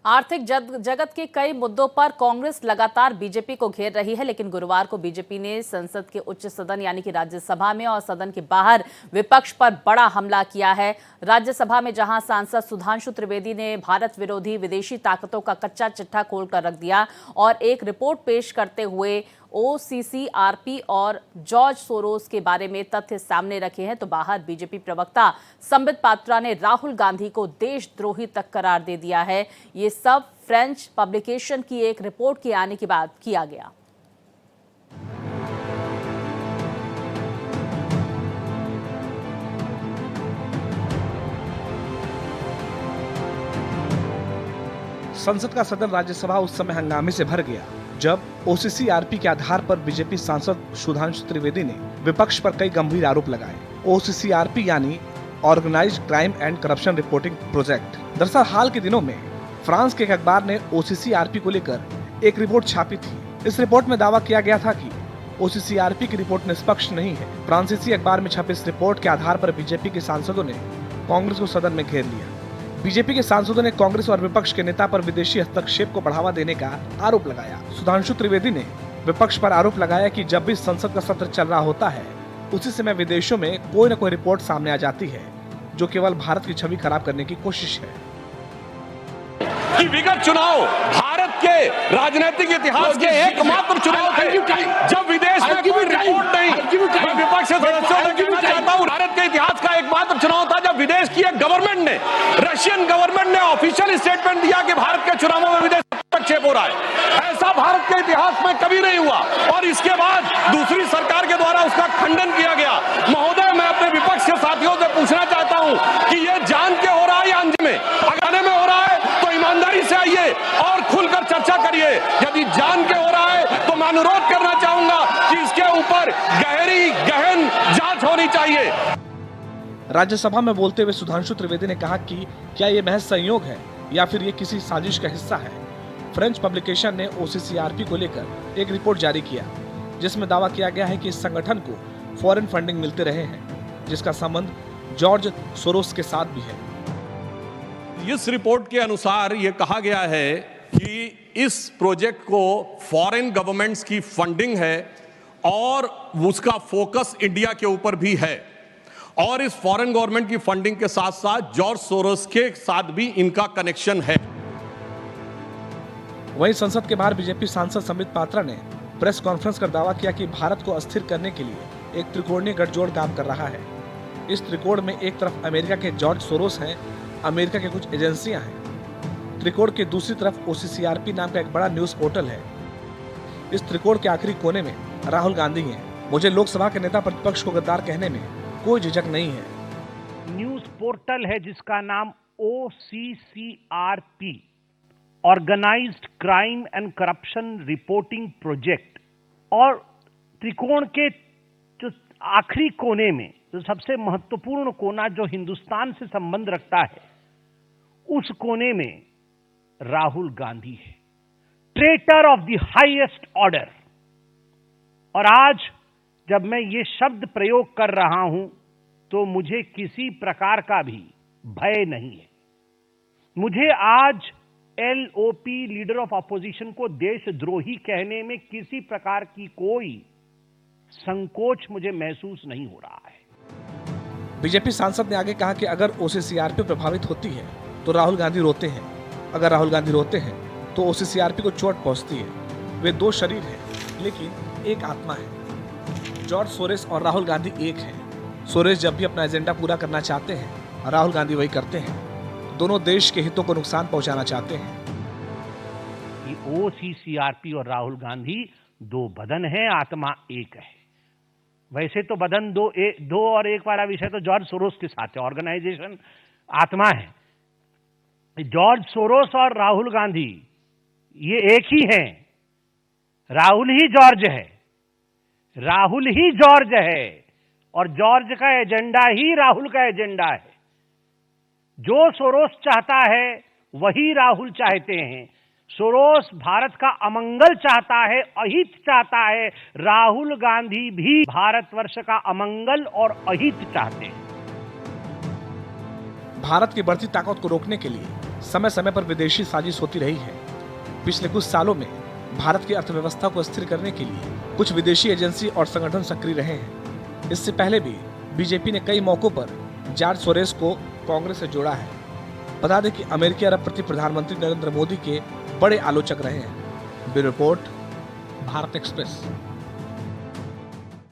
आर्थिक जगत के कई मुद्दों पर कांग्रेस लगातार बीजेपी को घेर रही है, लेकिन गुरुवार को बीजेपी ने संसद के उच्च सदन यानी कि राज्यसभा में और सदन के बाहर विपक्ष पर बड़ा हमला किया है। राज्यसभा में जहां सांसद सुधांशु त्रिवेदी ने भारत विरोधी विदेशी ताकतों का कच्चा चिट्ठा खोलकर रख दिया और एक रिपोर्ट पेश करते हुए OCCRP और जॉर्ज सोरोस के बारे में तथ्य सामने रखे हैं, तो बाहर बीजेपी प्रवक्ता संबित पात्रा ने राहुल गांधी को देशद्रोही तक करार दे दिया है। ये सब फ्रेंच पब्लिकेशन की एक रिपोर्ट के आने के बाद किया गया। संसद का सदन राज्यसभा उस समय हंगामे से भर गया जब OCCRP के आधार पर बीजेपी सांसद सुधांशु त्रिवेदी ने विपक्ष पर कई गंभीर आरोप लगाए। OCCRP यानी organized crime and corruption reporting project. दरअसल हाल के दिनों में फ्रांस के एक अखबार ने OCCRP को लेकर एक रिपोर्ट छापी थी। इस रिपोर्ट में दावा किया गया था कि OCCRP की रिपोर्ट निष्पक्ष नहीं है। फ्रांसीसी अखबार में छपी इस रिपोर्ट के आधार पर बीजेपी के सांसदों ने कांग्रेस को सदन में घेर लिया। बीजेपी के सांसदों ने कांग्रेस और विपक्ष के नेता पर विदेशी हस्तक्षेप को बढ़ावा देने का आरोप लगाया। सुधांशु त्रिवेदी ने विपक्ष पर आरोप लगाया कि जब भी संसद का सत्र चल रहा होता है, उसी समय विदेशों में कोई न कोई रिपोर्ट सामने आ जाती है जो केवल भारत की छवि खराब करने की कोशिश है। कि विगत चुनाव भारत के राजनीतिक इतिहास के एकमात्र चुनाव थे जब विदेश में कोई रिपोर्ट नहीं। मैं विपक्ष के सदस्यों से कहना चाहता हूं, भारत के इतिहास का एकमात्र चुनाव था जब विदेश की एक गवर्नमेंट ने, रशियन गवर्नमेंट ने ऑफिशियल स्टेटमेंट दिया कि भारत के चुनावों में विदेश हस्तक्षेप हो रहा है। ऐसा भारत के इतिहास में कभी नहीं हुआ और इसके बाद दूसरी सरकार के द्वारा उसका खंडन किया गया। महोदय, मैं अपने विपक्ष के साथियों से पूछना चाहता हूं कि ये जान के हो रहा है या अंधे में? अगर में हो रहा है तो ईमानदारी से आइए और खुलकर चर्चा करिए। यदि जान के हो रहा है तो मैं अनुरोध करना चाहूंगा कि इसके ऊपर गहन जांच होनी चाहिए। राज्यसभा में बोलते हुए सुधांशु त्रिवेदी ने कहा कि क्या ये महज संयोग है या फिर ये किसी साजिश का हिस्सा है। फ्रेंच पब्लिकेशन ने OCCRP को लेकर एक रिपोर्ट जारी किया जिसमें दावा किया गया है कि इस संगठन को फॉरेन फंडिंग मिलते रहे हैं जिसका संबंध जॉर्ज सोरोस के साथ भी है। इस रिपोर्ट के अनुसार यह कहा गया है कि इस प्रोजेक्ट को फॉरेन गवर्नमेंट्स की फंडिंग है और उसका फोकस इंडिया के ऊपर भी है और इस फॉरेन गवर्नमेंट की फंडिंग के साथ साथ जॉर्ज सोरोस के साथ भी इनका कनेक्शन है। वहीं संसद के बाहर बीजेपी सांसद संबित पात्रा ने प्रेस कॉन्फ्रेंस कर दावा किया कि भारत को अस्थिर करने के लिए एक त्रिकोणीय गठजोड़ काम कर रहा है। इस त्रिकोण में एक तरफ अमेरिका के जॉर्ज सोरोस हैं, अमेरिका के कुछ एजेंसियां हैं। त्रिकोण के दूसरी तरफ OCCRP नाम का एक बड़ा न्यूज पोर्टल है। इस त्रिकोण के आखिरी कोने में राहुल गांधी हैं। मुझे लोकसभा के नेता प्रतिपक्ष को गद्दार कहने में कोई झिझक नहीं है। न्यूज पोर्टल है जिसका नाम OCCRP, organized crime and corruption reporting project, और त्रिकोण के जो आखिरी कोने में जो सबसे महत्वपूर्ण कोना जो हिंदुस्तान से संबंध रखता है, उस कोने में राहुल गांधी है, traitor of the highest order. और आज जब मैं ये शब्द प्रयोग कर रहा हूं तो मुझे किसी प्रकार का भी भय नहीं है। मुझे आज LOP, लीडर ऑफ अपोजिशन, को देशद्रोही कहने में किसी प्रकार की कोई संकोच मुझे महसूस नहीं हो रहा है। बीजेपी सांसद ने आगे कहा कि अगर OCCRP प्रभावित होती है तो राहुल गांधी रोते हैं, अगर राहुल गांधी रोते हैं तो OCCRP को चोट पहुंचती है। वे दो शरीर हैं लेकिन एक आत्मा है। जॉर्ज सोरोस और राहुल गांधी एक हैं। सोरोस जब भी अपना एजेंडा पूरा करना चाहते हैं और राहुल गांधी वही करते हैं। दोनों देश के हितों को नुकसान पहुंचाना चाहते हैं। OCCRP और राहुल गांधी दो बदन है, आत्मा एक है। वैसे तो बदन दो और एक वाला विषय तो जॉर्ज सोरोस के साथ है, ऑर्गेनाइजेशन आत्मा है। जॉर्ज सोरोस और राहुल गांधी ये एक ही हैं। राहुल ही जॉर्ज है, राहुल ही जॉर्ज है और जॉर्ज का एजेंडा ही राहुल का एजेंडा है। जो सोरोस चाहता है वही राहुल चाहते हैं। सोरोस भारत का अमंगल चाहता है, अहित चाहता है। राहुल गांधी भी भारतवर्ष का अमंगल और अहित चाहते हैं। भारत की बढ़ती ताकत को रोकने के लिए समय समय पर विदेशी साजिश होती रही है। पिछले कुछ सालों में भारत की अर्थव्यवस्था को स्थिर करने के लिए कुछ विदेशी एजेंसी और संगठन सक्रिय रहे हैं। इससे पहले भी बीजेपी ने कई मौकों पर जॉर्ज सोरोस को कांग्रेस से जोड़ा है। बता दें कि अमेरिकी अरबपति प्रधानमंत्री नरेंद्र मोदी के बड़े आलोचक रहे हैं। Bureau report, Bharat express.